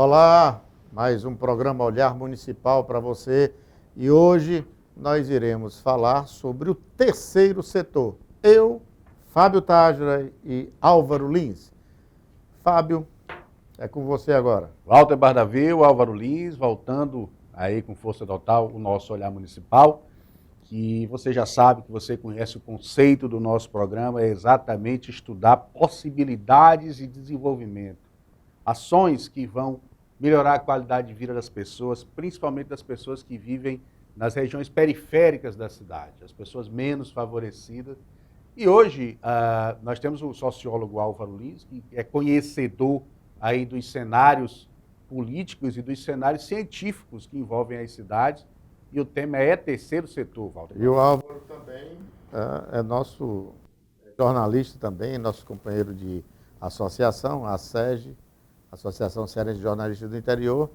Olá, mais um programa Olhar Municipal para você e hoje nós iremos falar sobre o terceiro setor. Eu, Fábio Tágera e Álvaro Lins. Fábio, é com você agora. Walter Bardavil, Álvaro Lins, voltando aí com força total o nosso Olhar Municipal, que você já sabe, que você conhece o conceito do nosso programa, é exatamente estudar possibilidades de desenvolvimento, ações que vão melhorar a qualidade de vida das pessoas, principalmente das pessoas que vivem nas regiões periféricas da cidade, as pessoas menos favorecidas. E hoje nós temos o sociólogo Álvaro Lins, que é conhecedor aí dos cenários políticos e dos cenários científicos que envolvem as cidades, e o tema é terceiro setor, Walter. E o Álvaro também é nosso jornalista também, nosso companheiro de associação, a SEG, Associação Cearense de Jornalistas do Interior,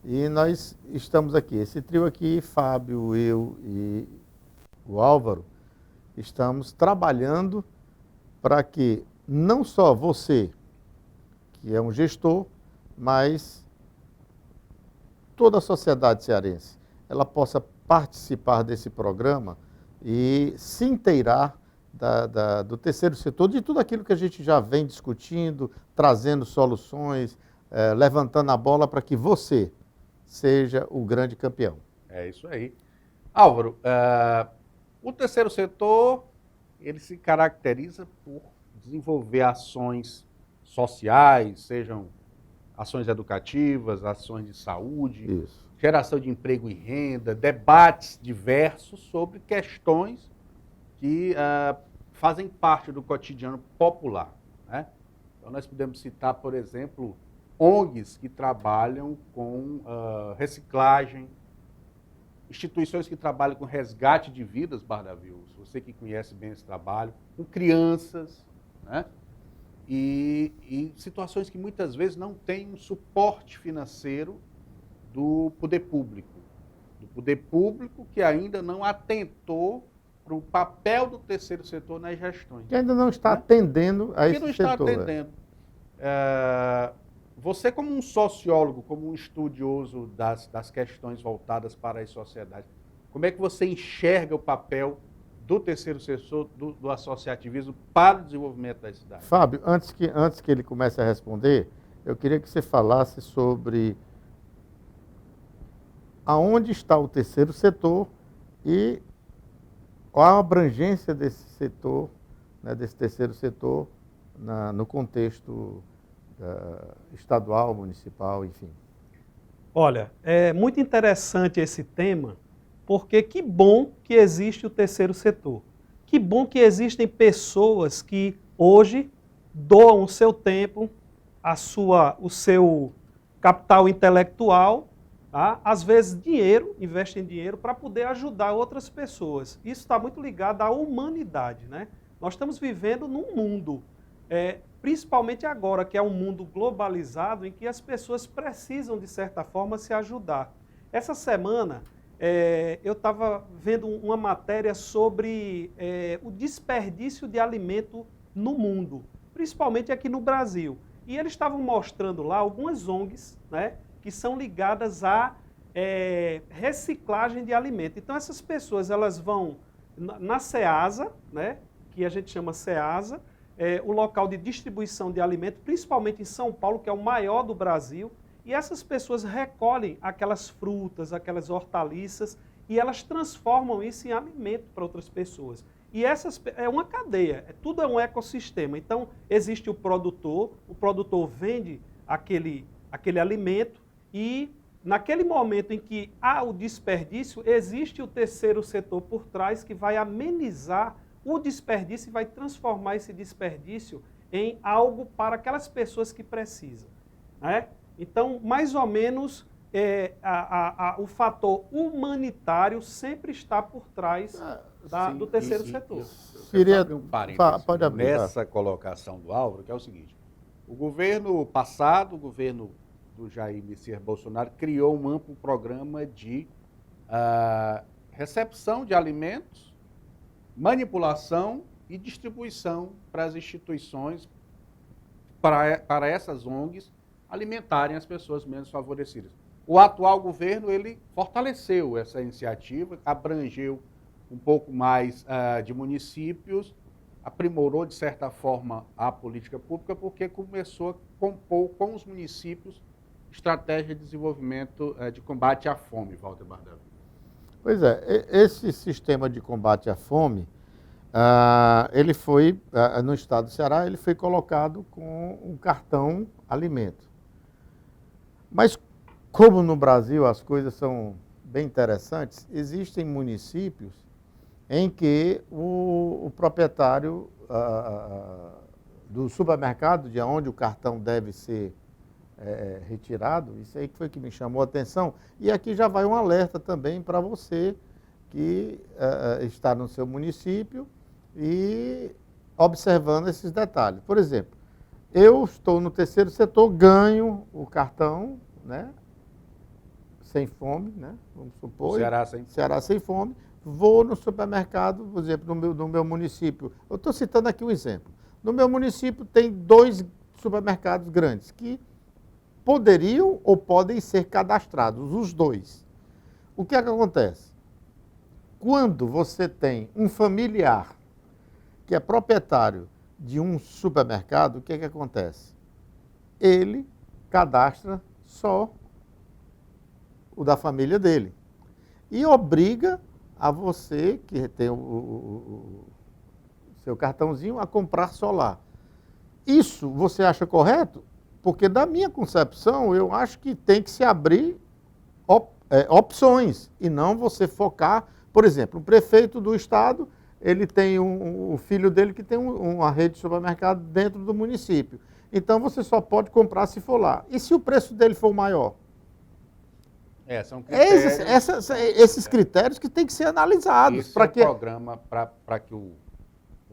e nós estamos aqui, esse trio aqui, Fábio, eu e o Álvaro, estamos trabalhando para que não só você, que é um gestor, mas toda a sociedade cearense, ela possa participar desse programa e se inteirar do terceiro setor, de tudo aquilo que a gente já vem discutindo, trazendo soluções, levantando a bola para que você seja o grande campeão. É isso aí. Álvaro, o terceiro setor, ele se caracteriza por desenvolver ações sociais, sejam ações educativas, ações de saúde, Isso. Geração de emprego e renda, debates diversos sobre questões que fazem parte do cotidiano popular, né? Então nós podemos citar, por exemplo, ONGs que trabalham com reciclagem, instituições que trabalham com resgate de vidas, Bardavil, você que conhece bem esse trabalho, com crianças, né? E situações que muitas vezes não têm um suporte financeiro do poder público que ainda não atentou para o papel do terceiro setor nas gestões. Que ainda não está atendendo a esse setor. Que não está atendendo. Você, como um sociólogo, como um estudioso das questões voltadas para as sociedades, como é que você enxerga o papel do terceiro setor, do associativismo para o desenvolvimento das cidades? Fábio, antes que ele comece a responder, eu queria que você falasse sobre aonde está o terceiro setor e qual a abrangência desse setor, né, desse terceiro setor, no contexto estadual, municipal, enfim. Olha, é muito interessante esse tema, porque que bom que existe o terceiro setor. Que bom que existem pessoas que hoje doam o seu tempo, o seu capital intelectual, tá? Às vezes dinheiro, investem dinheiro para poder ajudar outras pessoas. Isso está muito ligado à humanidade, né? Nós estamos vivendo num mundo, principalmente agora, que é um mundo globalizado, em que as pessoas precisam, de certa forma, se ajudar. Essa semana, eu estava vendo uma matéria sobre o desperdício de alimento no mundo, principalmente aqui no Brasil. E eles estavam mostrando lá algumas ONGs, né, que são ligadas à reciclagem de alimento. Então, essas pessoas elas vão na Ceasa, né, que a gente chama Ceasa, o local de distribuição de alimento, principalmente em São Paulo, que é o maior do Brasil, e essas pessoas recolhem aquelas frutas, aquelas hortaliças, e elas transformam isso em alimento para outras pessoas. E é uma cadeia, tudo é um ecossistema. Então, existe o produtor vende aquele alimento, e naquele momento em que há o desperdício, existe o terceiro setor por trás que vai amenizar o desperdício e vai transformar esse desperdício em algo para aquelas pessoas que precisam, né? Então, mais ou menos, o fator humanitário sempre está por trás do terceiro setor. Queria um parênteses pode abrir, nessa colocação do Álvaro, que é o seguinte: o governo passado, o governo do Jair Messias Bolsonaro, criou um amplo programa de recepção de alimentos, manipulação e distribuição para as instituições, para essas ONGs, alimentarem as pessoas menos favorecidas. O atual governo, ele fortaleceu essa iniciativa, abrangeu um pouco mais de municípios, aprimorou, de certa forma, a política pública, porque começou a compor com os municípios estratégia de desenvolvimento de combate à fome, Walter Bardavi. Pois é, esse sistema de combate à fome, ele foi, no estado do Ceará, ele foi colocado com um cartão alimento. Mas, como no Brasil as coisas são bem interessantes, existem municípios em que o proprietário do supermercado, de onde o cartão deve ser retirado, isso aí foi que me chamou a atenção. E aqui já vai um alerta também para você que está no seu município e observando esses detalhes. Por exemplo, eu estou no terceiro setor, ganho o cartão, né, sem fome, né, vamos supor. Ceará sem fome. Vou no supermercado, por exemplo, no meu município. Eu estou citando aqui um exemplo. No meu município tem 2 supermercados grandes que poderiam ou podem ser cadastrados, os 2. O que é que acontece? Quando você tem um familiar que é proprietário de um supermercado, o que é que acontece? Ele cadastra só o da família dele e obriga a você, que tem o seu cartãozinho, a comprar só lá. Isso você acha correto? Porque, da minha concepção, eu acho que tem que se abrir opções e não você focar. Por exemplo, o prefeito do estado, ele tem o filho dele que tem uma rede de supermercado dentro do município. Então, você só pode comprar se for lá. E se o preço dele for maior? São critérios, esses critérios que têm que ser analisados. Esse é o programa para que o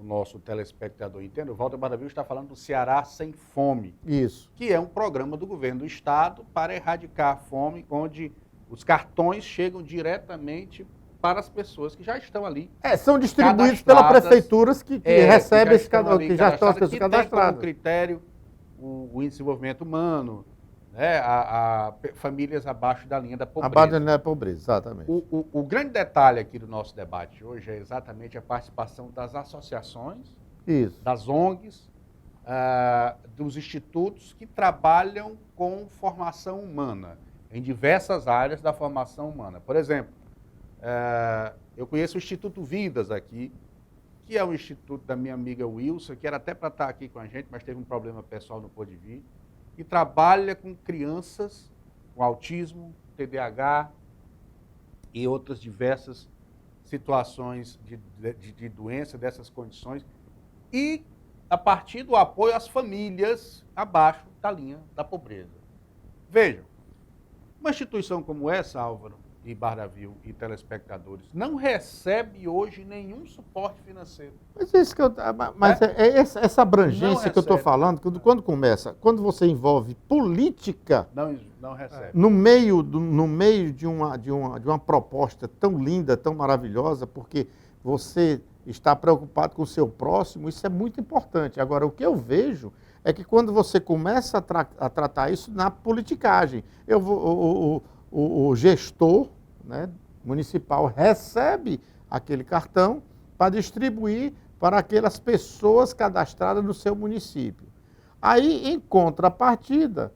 nosso telespectador entenda. O Walter Bardavi está falando do Ceará Sem Fome. Isso. Que é um programa do governo do estado para erradicar a fome, onde os cartões chegam diretamente para as pessoas que já estão ali. São distribuídos pelas prefeituras que recebem esse cadastro, que já estão as pessoas cadastradas. Tem como critério o índice de desenvolvimento humano, né, famílias abaixo da linha da pobreza. Abaixo da linha da pobreza, exatamente. O grande detalhe aqui do nosso debate hoje é exatamente a participação das associações, isso, das ONGs, dos institutos que trabalham com formação humana, em diversas áreas da formação humana. Por exemplo, eu conheço o Instituto Vidas aqui, que é o instituto da minha amiga Wilson, que era até para estar aqui com a gente, mas teve um problema pessoal, não pôde vir, e trabalha com crianças com autismo, TDAH e outras diversas situações de doença, dessas condições, e a partir do apoio às famílias abaixo da linha da pobreza. Vejam, uma instituição como essa, Álvaro e Bardavi e telespectadores, não recebe hoje nenhum suporte financeiro. Mas essa abrangência que eu estou falando, quando você envolve política, não recebe. No meio de uma proposta tão linda, tão maravilhosa, porque você está preocupado com o seu próximo, isso é muito importante. Agora, o que eu vejo é que quando você começa a tratar isso na politicagem, o gestor, né, municipal recebe aquele cartão para distribuir para aquelas pessoas cadastradas no seu município. Aí, em contrapartida,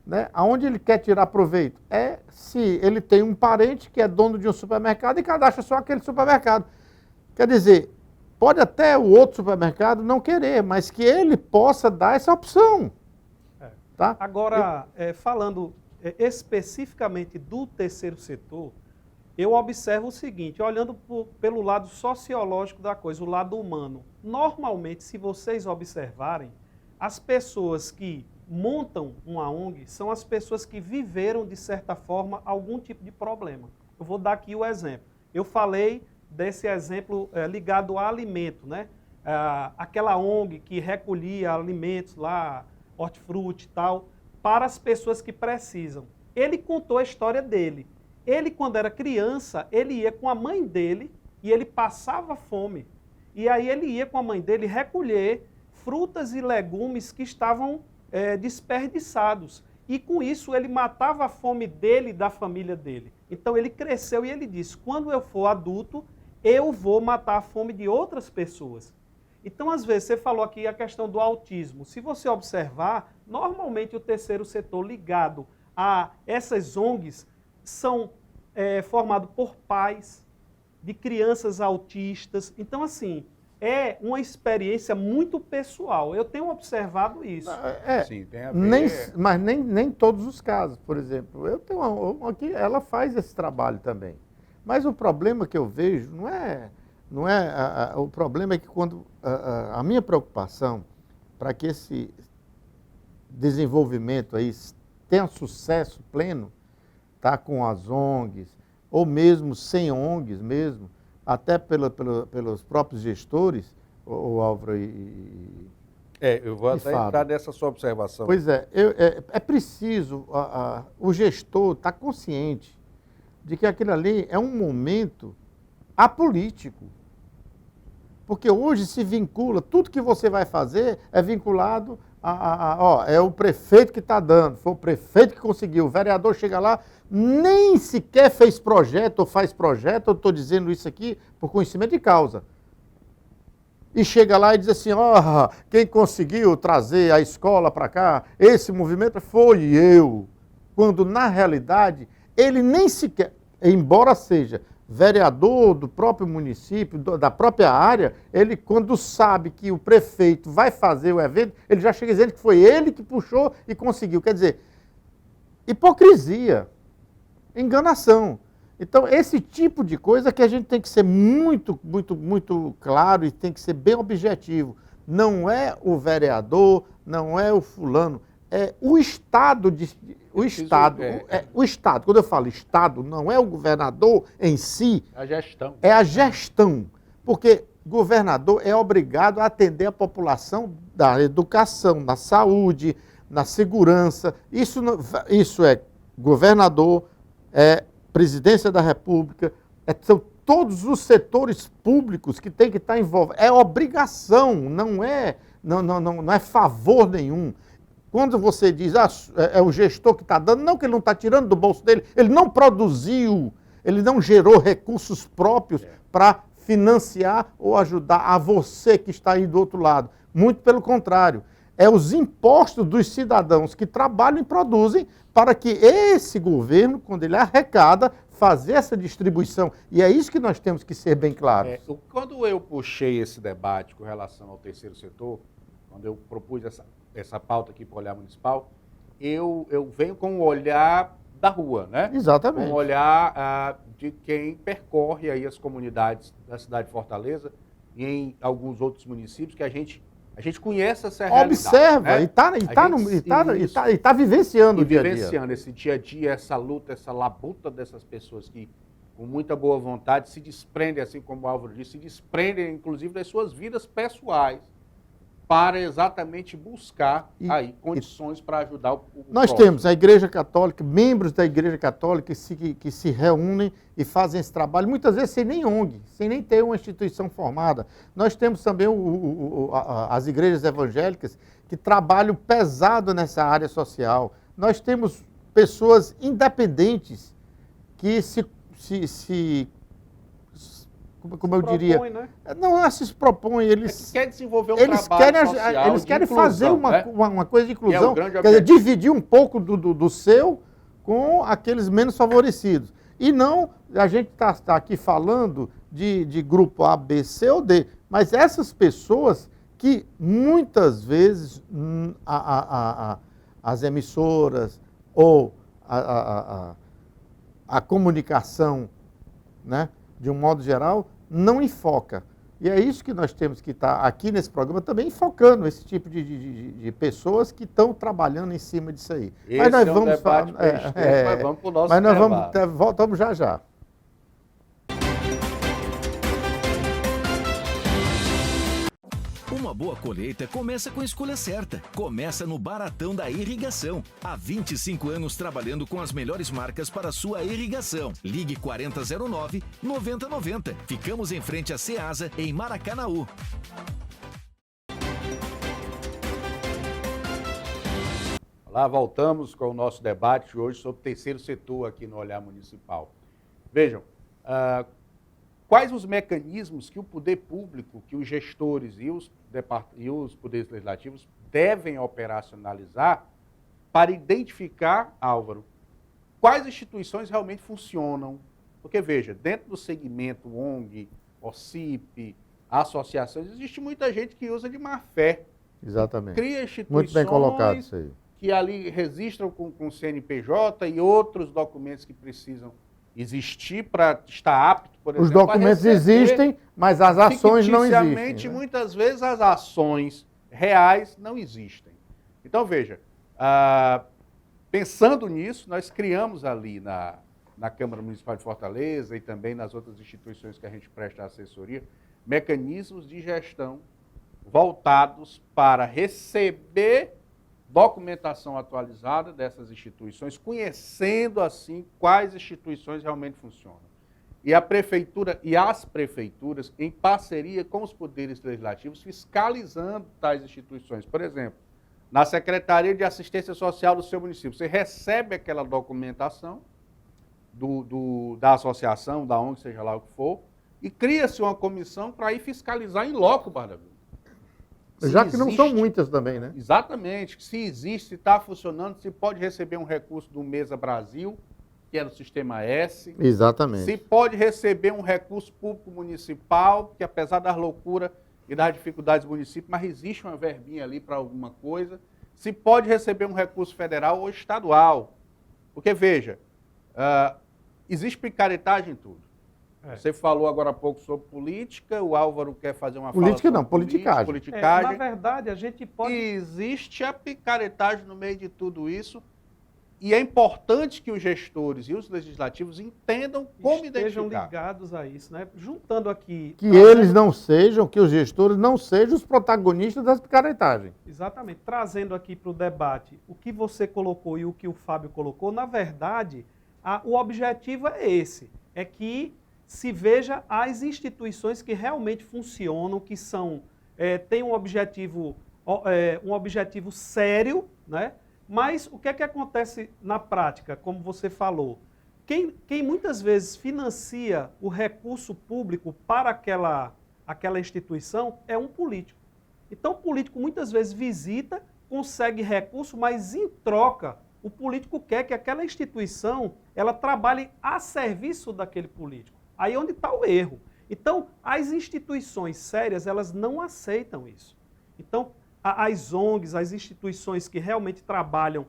né, aonde ele quer tirar proveito? Se ele tem um parente que é dono de um supermercado e cadastra só aquele supermercado. Quer dizer, pode até o outro supermercado não querer, mas que ele possa dar essa opção. Tá? Agora, falando especificamente do terceiro setor, eu observo o seguinte, olhando pelo lado sociológico da coisa, o lado humano. Normalmente, se vocês observarem, as pessoas que montam uma ONG são as pessoas que viveram, de certa forma, algum tipo de problema. Eu vou dar aqui o exemplo. Eu falei desse exemplo ligado a alimento, né? Aquela ONG que recolhia alimentos lá, hortifruti e tal, para as pessoas que precisam. Ele contou a história dele. Ele, quando era criança, ele ia com a mãe dele e ele passava fome. E aí ele ia com a mãe dele recolher frutas e legumes que estavam desperdiçados. E com isso ele matava a fome dele e da família dele. Então ele cresceu e ele disse, quando eu for adulto, eu vou matar a fome de outras pessoas. Então, às vezes, você falou aqui a questão do autismo. Se você observar, normalmente o terceiro setor ligado a essas ONGs são formados por pais de crianças autistas. Então, assim, é uma experiência muito pessoal. Eu tenho observado isso. Sim, tem a ver. Mas nem todos os casos, por exemplo. Eu tenho uma aqui, ela faz esse trabalho também. Mas o problema que eu vejo o problema é que quando a minha preocupação para que esse desenvolvimento aí tenha sucesso pleno, tá, com as ONGs, ou mesmo sem ONGs mesmo, até pelos próprios gestores, o Álvaro eu vou até entrar nessa sua observação. Pois é, é preciso, o gestor estar consciente de que aquilo ali é um momento apolítico. Porque hoje se vincula, tudo que você vai fazer é vinculado é o prefeito que está dando, foi o prefeito que conseguiu, o vereador chega lá, nem sequer fez projeto ou faz projeto, eu estou dizendo isso aqui por conhecimento de causa. E chega lá e diz assim, quem conseguiu trazer a escola para cá, esse movimento foi eu. Quando na realidade ele nem sequer, embora seja vereador do próprio município, da própria área, ele quando sabe que o prefeito vai fazer o evento, ele já chega dizendo que foi ele que puxou e conseguiu. Quer dizer, hipocrisia, enganação. Então, esse tipo de coisa que a gente tem que ser muito, muito, muito claro e tem que ser bem objetivo. Não é o vereador, não é o fulano, é o Estado. O Estado, quando eu falo Estado, não é o governador em si. A gestão. É a gestão. Porque governador é obrigado a atender a população da educação, na saúde, na segurança. Isso é governador, é presidência da República, são todos os setores públicos que têm que estar envolvidos. É obrigação, não é favor nenhum. Quando você diz, é o gestor que está dando, não que ele não está tirando do bolso dele, ele não produziu, ele não gerou recursos próprios para financiar ou ajudar a você que está aí do outro lado. Muito pelo contrário. É os impostos dos cidadãos que trabalham e produzem para que esse governo, quando ele arrecada, fazer essa distribuição. E é isso que nós temos que ser bem claros. Quando eu puxei esse debate com relação ao terceiro setor, quando eu propus essa pauta aqui para o Olhar Municipal, eu venho com o olhar da rua, né? Exatamente. Com o olhar de quem percorre aí as comunidades da cidade de Fortaleza e em alguns outros municípios que a gente conhece essa realidade. Observa, né? e está vivenciando o dia a dia. Vivenciando esse dia a dia, essa luta, essa labuta dessas pessoas que, com muita boa vontade, se desprendem, assim como o Álvaro disse, se desprendem, inclusive, das suas vidas pessoais, para exatamente buscar condições para ajudar o Nós próximo. Temos a Igreja Católica, membros da Igreja Católica que se reúnem e fazem esse trabalho, muitas vezes sem nem ONG, sem nem ter uma instituição formada. Nós temos também as igrejas evangélicas que trabalham pesado nessa área social. Nós temos pessoas independentes que como eu diria, né? Não se propõem, eles querem desenvolver um trabalho social, eles querem inclusão, fazer uma coisa de inclusão, quer dizer, dividir um pouco do seu com aqueles menos favorecidos. E não, a gente está aqui falando de grupo A, B, C ou D, mas essas pessoas que muitas vezes as emissoras ou a comunicação, né, de um modo geral, não enfoca. E é isso que nós temos que estar aqui nesse programa também enfocando esse tipo de pessoas que estão trabalhando em cima disso aí. Mas nós vamos falar, mas vamos para o nosso voltamos já. Uma boa colheita começa com a escolha certa. Começa no Baratão da Irrigação. Há 25 anos trabalhando com as melhores marcas para a sua irrigação. Ligue 4009-9090. Ficamos em frente à Ceasa, em Maracanaú. Olá, voltamos com o nosso debate hoje sobre o terceiro setor aqui no Olhar Municipal. Vejam, quais os mecanismos que o poder público, que os gestores e os poderes legislativos devem operacionalizar para identificar, Álvaro, quais instituições realmente funcionam? Porque, veja, dentro do segmento ONG, OCIP, associações, existe muita gente que usa de má fé. Exatamente. Cria instituições Muito bem colocado isso aí. que ali registram com CNPJ e outros documentos que precisam existir para estar apto, por exemplo. Os documentos existem, mas as ações não existem. Ficticiamente, muitas vezes as ações reais não existem. Então, veja, pensando nisso, nós criamos ali na Câmara Municipal de Fortaleza e também nas outras instituições que a gente presta assessoria, mecanismos de gestão voltados para receber documentação atualizada dessas instituições, conhecendo assim quais instituições realmente funcionam. E a prefeitura e as prefeituras, em parceria com os poderes legislativos, fiscalizando tais instituições. Por exemplo, na Secretaria de Assistência Social do seu município, você recebe aquela documentação da associação, da ONG, seja lá o que for, e cria-se uma comissão para ir fiscalizar em loco, Bardabil. Já que não são muitas também, né? Exatamente. Se existe, se está funcionando, se pode receber um recurso do Mesa Brasil, que é do Sistema S. Exatamente. Se pode receber um recurso público municipal, que apesar das loucuras e das dificuldades do município, mas existe uma verbinha ali para alguma coisa. Se pode receber um recurso federal ou estadual. Porque, veja, existe picaretagem em tudo. Você falou agora há pouco sobre política, o Álvaro quer fazer uma política fala sobre politicagem. Na verdade, a gente pode... Existe a picaretagem no meio de tudo isso e é importante que os gestores e os legislativos entendam como estejam identificar. ligados a isso, né? Juntando aqui... Que eles não sejam, que os gestores não sejam os protagonistas das picaretagens. Exatamente. Trazendo aqui para o debate o que você colocou e o que o Fábio colocou, na verdade, o objetivo é esse, é que se veja as instituições que realmente funcionam, que têm um objetivo sério, né? Mas o que é que acontece na prática, como você falou? Quem muitas vezes financia o recurso público para aquela instituição é um político. Então o político muitas vezes visita, consegue recurso, mas em troca o político quer que aquela instituição ela trabalhe a serviço daquele político. Aí é onde está o erro. Então, as instituições sérias, elas não aceitam isso. Então, as ONGs, as instituições que realmente trabalham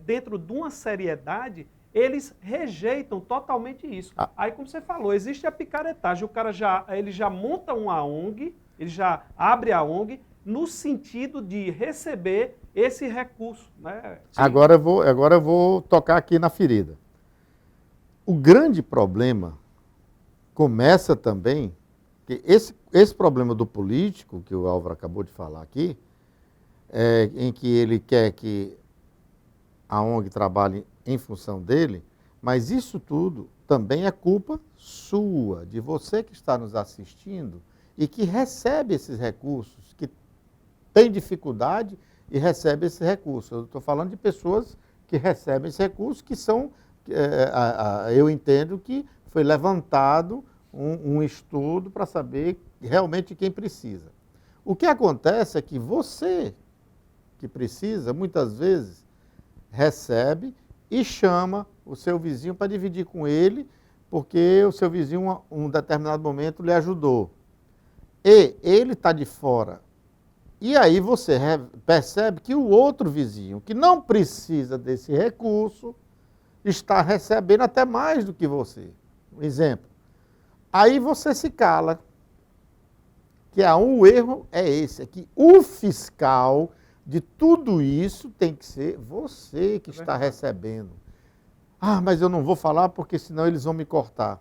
dentro de uma seriedade, eles rejeitam totalmente isso. Aí, como você falou, existe a picaretagem. O cara ele já monta uma ONG, ele já abre a ONG no sentido de receber esse recurso. Né? Agora eu vou tocar aqui na ferida. O grande problema começa também, que esse problema do político, que o Álvaro acabou de falar aqui, em que ele quer que a ONG trabalhe em função dele, mas isso tudo também é culpa sua, de você que está nos assistindo e que recebe esses recursos, que tem dificuldade e recebe esse recurso. Eu estou falando de pessoas que recebem esse recurso, que são, eu entendo que foi levantado um estudo para saber realmente quem precisa. O que acontece é que você, que precisa, muitas vezes, recebe e chama o seu vizinho para dividir com ele, porque o seu vizinho, em um determinado momento, lhe ajudou. E ele está de fora. E aí você percebe que o outro vizinho, que não precisa desse recurso, está recebendo até mais do que você. Um exemplo. Aí você se cala. Que o erro é esse, é que o fiscal de tudo isso tem que ser você que está recebendo. Ah, mas eu não vou falar porque senão eles vão me cortar.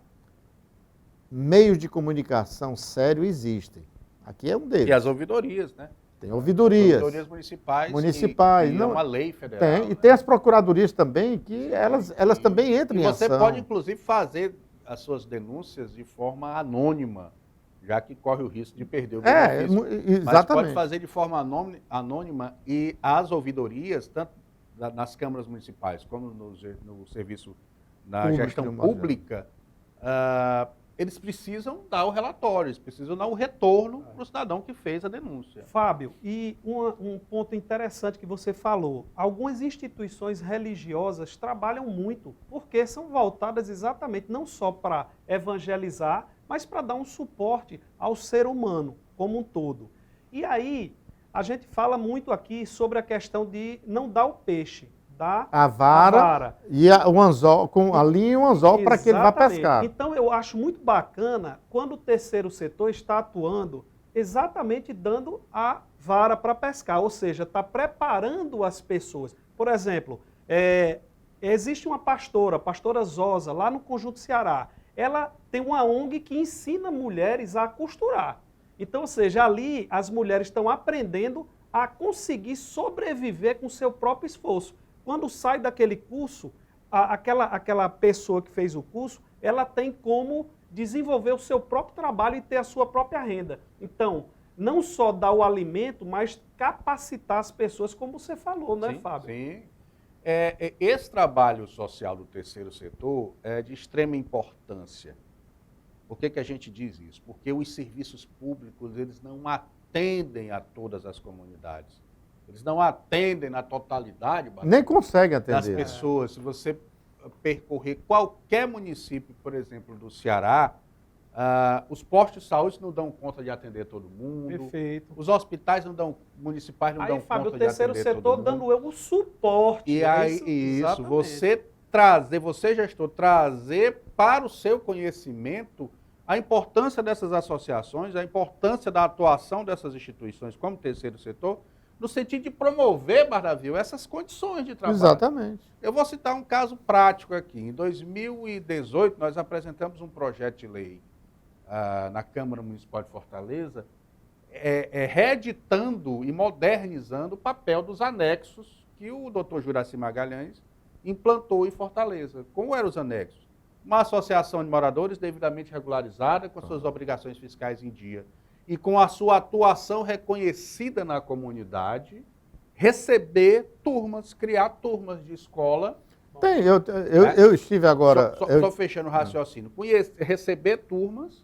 Meios de comunicação sério existem. Aqui é um deles. E as ouvidorias, né? Tem ouvidorias. Ouvidorias municipais. Municipais. Que não, é uma lei federal. Tem, né? e tem as procuradorias também, que elas também entram em ação. E você pode, inclusive, fazer as suas denúncias de forma anônima, já que corre o risco de perder o benefício. Exatamente. Mas pode fazer de forma anônima e as ouvidorias, tanto nas câmaras municipais, como no serviço, na Público, gestão de modo geral. pública, eles precisam dar o relatório, eles precisam dar o retorno para o cidadão que fez a denúncia. Fábio, e um ponto interessante que você falou, algumas instituições religiosas trabalham muito, porque são voltadas exatamente não só para evangelizar, mas para dar um suporte ao ser humano como um todo. E aí, a gente fala muito aqui sobre a questão de não dar o peixe, dar A vara, e o anzol, com a linha e o anzol para que ele vá Exatamente. pescar. Então, eu acho muito bacana quando o terceiro setor está atuando exatamente dando a vara para pescar, ou seja, está preparando as pessoas. Por exemplo, existe uma pastora, a pastora Zosa, lá no Conjunto Ceará. Ela tem uma ONG que ensina mulheres a costurar. Então, ou seja, ali as mulheres estão aprendendo a conseguir sobreviver com o seu próprio esforço. Quando sai daquele curso, aquela pessoa que fez o curso, ela tem como desenvolver o seu próprio trabalho e ter a sua própria renda. Então, não só dar o alimento, mas capacitar as pessoas, como você falou, né, Fábio? Sim. Esse trabalho social do terceiro setor é de extrema importância. Por que a gente diz isso? Porque os serviços públicos, eles não atendem a todas as comunidades. Eles não atendem na totalidade Nem consegue das atender. pessoas. Se você percorrer qualquer município, por exemplo, do Ceará, os postos de saúde não dão conta de atender todo mundo. Perfeito. Os hospitais municipais não Aí, dão Fábio, conta o de terceiro atender setor todo mundo. dando o suporte. E é aí, exatamente. você gestor, trazer para o seu conhecimento a importância dessas associações, a importância da atuação dessas instituições como terceiro setor, no sentido de promover, Bardavil, essas condições de trabalho. Exatamente. Eu vou citar um caso prático aqui. Em 2018, nós apresentamos um projeto de lei na Câmara Municipal de Fortaleza, reeditando e modernizando o papel dos anexos que o doutor Juraci Magalhães implantou em Fortaleza. Como eram os anexos? Uma associação de moradores devidamente regularizada, com suas obrigações fiscais em dia e com a sua atuação reconhecida na comunidade, receber turmas, criar turmas de escola. Tem, eu estive agora... Só fechando o raciocínio. Receber turmas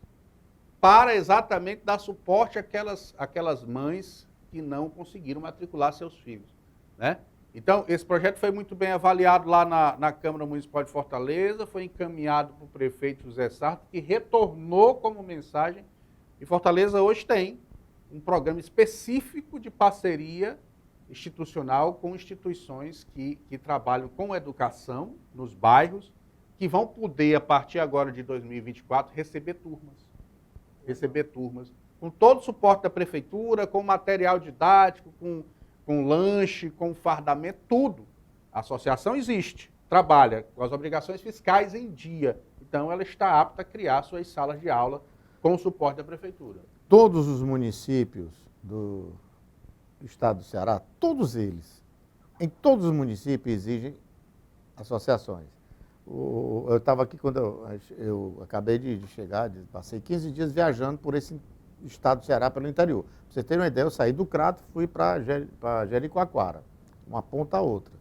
para exatamente dar suporte àquelas mães que não conseguiram matricular seus filhos, né? Então, esse projeto foi muito bem avaliado lá na Câmara Municipal de Fortaleza, foi encaminhado para o prefeito José Sarto, que retornou como mensagem. E Fortaleza hoje tem um programa específico de parceria institucional com instituições que trabalham com educação nos bairros, que vão poder, a partir agora de 2024, receber turmas, com todo o suporte da prefeitura, com material didático, com lanche, com fardamento, tudo. A associação existe, trabalha com as obrigações fiscais em dia. Então, ela está apta a criar suas salas de aula com o suporte da prefeitura. Todos os municípios do estado do Ceará, todos eles, em todos os municípios exigem associações. Eu estava aqui quando eu acabei de chegar, passei 15 dias viajando por esse estado do Ceará pelo interior. Pra você ter uma ideia, eu saí do Crato e fui para Jericoacoara, uma ponta a outra.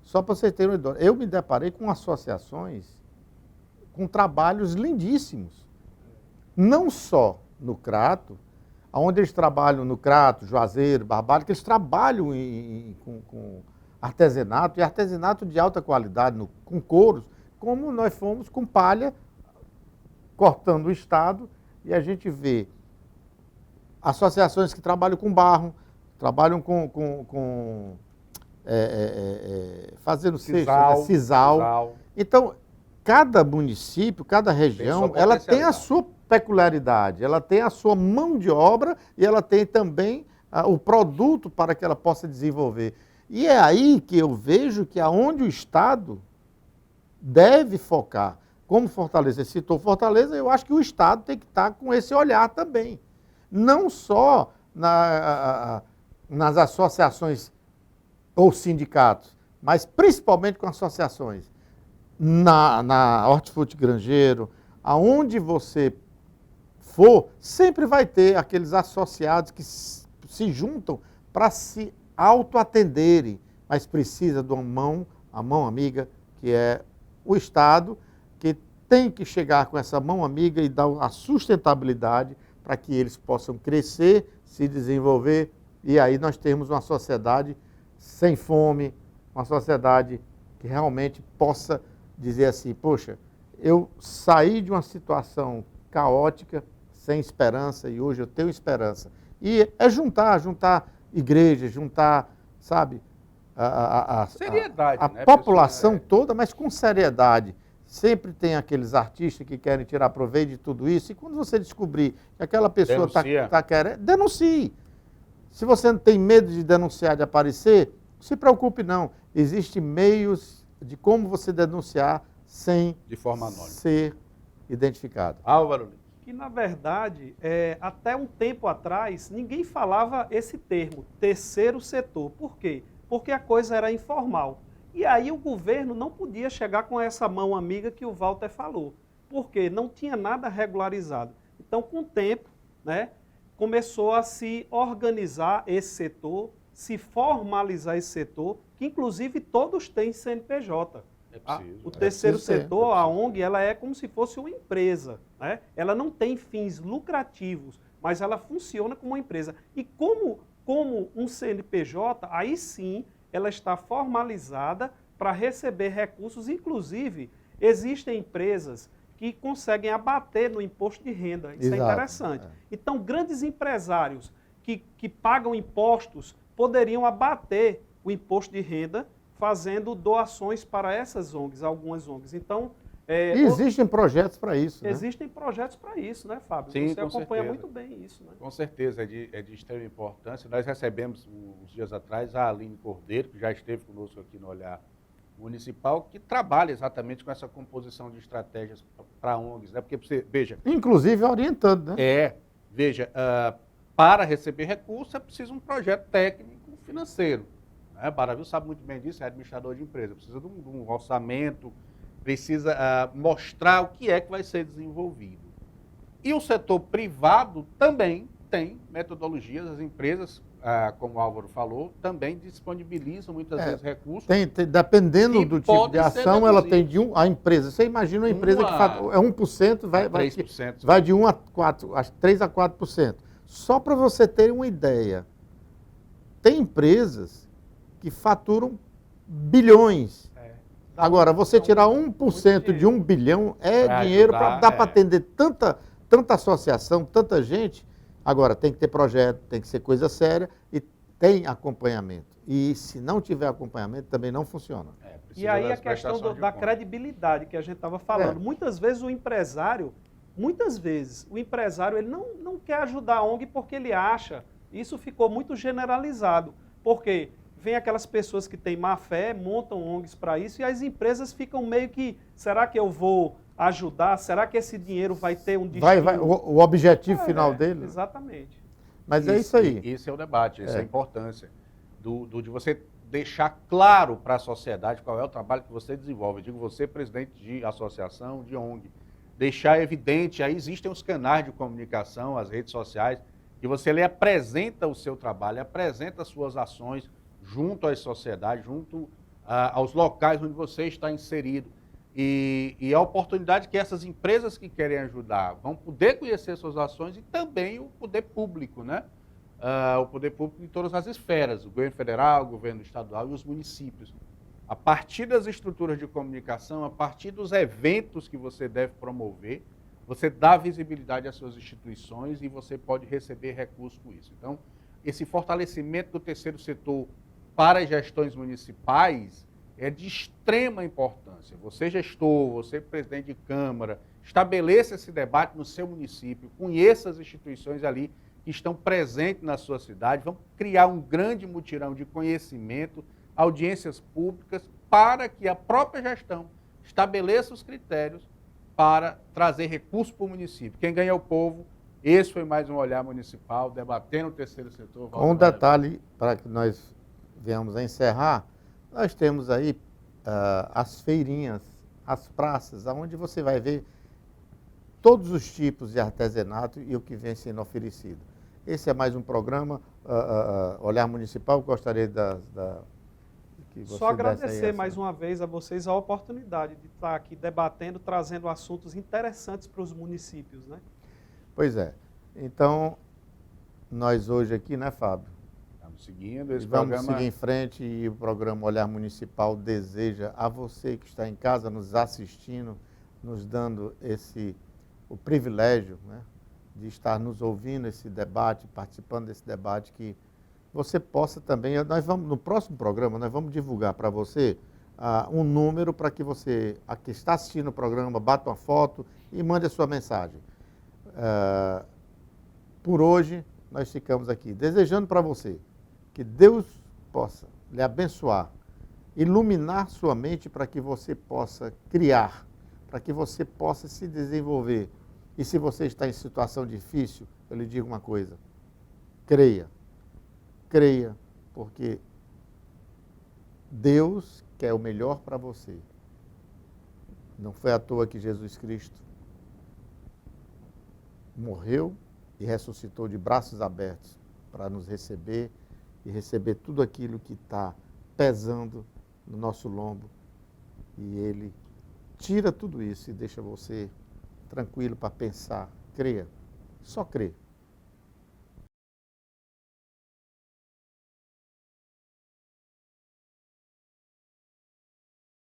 Só para você ter uma ideia, eu me deparei com associações com trabalhos lindíssimos. Não só no Crato, onde eles trabalham no Crato, Juazeiro, Barbalho, que eles trabalham com artesanato, e artesanato de alta qualidade, com couros, como nós fomos com palha, cortando o estado, e a gente vê associações que trabalham com barro, trabalham fazendo sisal. Então, cada município, cada região, ela tem a sua peculiaridade, ela tem a sua mão de obra e ela tem também o produto para que ela possa desenvolver. E é aí que eu vejo que aonde o Estado deve focar. Como Fortaleza, você citou Fortaleza, eu acho que o Estado tem que estar com esse olhar também. Não só nas associações ou sindicatos, mas principalmente com associações. Na Hortifruti Grangeiro, aonde você for, sempre vai ter aqueles associados que se juntam para se autoatenderem. mas precisa de a mão amiga, que é o Estado, que tem que chegar com essa mão amiga e dar a sustentabilidade para que eles possam crescer, se desenvolver, e aí nós temos uma sociedade sem fome, uma sociedade que realmente possa dizer assim, poxa, eu saí de uma situação caótica, sem esperança, e hoje eu tenho esperança. E é juntar igrejas, juntar, sabe, seriedade, a né, população pessoal? toda, mas com seriedade. Sempre tem aqueles artistas que querem tirar proveito de tudo isso, e quando você descobrir que aquela pessoa está querendo, denuncie. Se você não tem medo de denunciar, de aparecer, não se preocupe não. Existem meios de como você denunciar sem De forma anônima. ser identificado. Álvaro Lins. Que, na verdade, até um tempo atrás, ninguém falava esse termo, terceiro setor. Por quê? Porque a coisa era informal. E aí o governo não podia chegar com essa mão amiga que o Walter falou, porque não tinha nada regularizado. Então, com o tempo, né, começou a se organizar esse setor, se formalizar esse setor, que inclusive todos têm CNPJ. O terceiro setor, a ONG, ela é como se fosse uma empresa, né? Ela não tem fins lucrativos, mas ela funciona como uma empresa. E como um CNPJ, aí sim ela está formalizada para receber recursos. Inclusive, existem empresas que conseguem abater no imposto de renda. Isso é interessante. Então, grandes empresários que pagam impostos poderiam abater o imposto de renda fazendo doações para essas ONGs, algumas ONGs. Então, existem projetos para isso, né? Existem projetos para isso, né, Fábio? Sim, você acompanha certeza. Muito bem isso, né? Com certeza, é de extrema importância. Nós recebemos, uns dias atrás, a Aline Cordeiro, que já esteve conosco aqui no Olhar Municipal, que trabalha exatamente com essa composição de estratégias para ONGs, né? Porque você, veja... Inclusive orientando, né? Veja, para receber recurso é preciso um projeto técnico financeiro. Baraville sabe muito bem disso, é administrador de empresa, precisa de um orçamento, precisa mostrar o que é que vai ser desenvolvido. E o setor privado também tem metodologias, as empresas, como o Álvaro falou, também disponibilizam muitas vezes recursos. Dependendo do tipo de ação, ela tem a empresa. Você imagina uma empresa que faz 1%, vai de 1 a 4, 3 a 4%. Só para você ter uma ideia, tem empresas que faturam bilhões. Agora, você tirar 1% de 1 bilhão dinheiro para dar para atender tanta associação, tanta gente. Agora, tem que ter projeto, tem que ser coisa séria e tem acompanhamento. E se não tiver acompanhamento, também não funciona. E aí a questão da credibilidade que a gente estava falando. Muitas vezes o empresário ele não quer ajudar a ONG porque ele acha, isso ficou muito generalizado, porque vem aquelas pessoas que têm má fé, montam ONGs para isso, e as empresas ficam meio que, será que eu vou ajudar? Será que esse dinheiro vai ter um destino? O objetivo final dele? Exatamente. Mas é isso aí. Esse é o debate, essa é a importância de você deixar claro para a sociedade qual é o trabalho que você desenvolve. Eu digo você, presidente de associação, de ONG, deixar evidente, aí existem os canais de comunicação, as redes sociais, que você lhe apresenta o seu trabalho, apresenta as suas ações, junto às sociedades, junto aos locais onde você está inserido. E a oportunidade que essas empresas que querem ajudar vão poder conhecer suas ações e também o poder público, né? O poder público em todas as esferas, o governo federal, o governo estadual e os municípios. A partir das estruturas de comunicação, a partir dos eventos que você deve promover, você dá visibilidade às suas instituições e você pode receber recursos com isso. Então, esse fortalecimento do terceiro setor para as gestões municipais é de extrema importância. Você gestor, você presidente de Câmara, estabeleça esse debate no seu município, conheça as instituições ali que estão presentes na sua cidade, vamos criar um grande mutirão de conhecimento, audiências públicas, para que a própria gestão estabeleça os critérios para trazer recursos para o município. Quem ganha é o povo. Esse foi mais um Olhar Municipal, debatendo o terceiro setor. Um detalhe, para que nós venhamos a encerrar, nós temos aí as feirinhas, as praças, onde você vai ver todos os tipos de artesanato e o que vem sendo oferecido. Esse é mais um programa, Olhar Municipal. Gostaria de que você Só desse aí agradecer mais uma vez a vocês a oportunidade de estar aqui debatendo, trazendo assuntos interessantes para os municípios, né? Pois é. Então, nós hoje aqui, né, Fábio? Estamos seguindo esse Vamos programa. seguir em frente e o programa Olhar Municipal deseja a você que está em casa nos assistindo, nos dando o privilégio, né, de estar nos ouvindo esse debate, participando desse debate, que você possa também, no próximo programa, nós vamos divulgar para você um número para que você, que está assistindo o programa, bata uma foto e mande a sua mensagem. Por hoje, nós ficamos aqui desejando para você que Deus possa lhe abençoar, iluminar sua mente para que você possa criar, para que você possa se desenvolver. E se você está em situação difícil, eu lhe digo uma coisa: creia. Creia, porque Deus quer o melhor para você. Não foi à toa que Jesus Cristo morreu e ressuscitou de braços abertos para nos receber e receber tudo aquilo que está pesando no nosso lombo. E Ele tira tudo isso e deixa você tranquilo para pensar. Creia, só crê.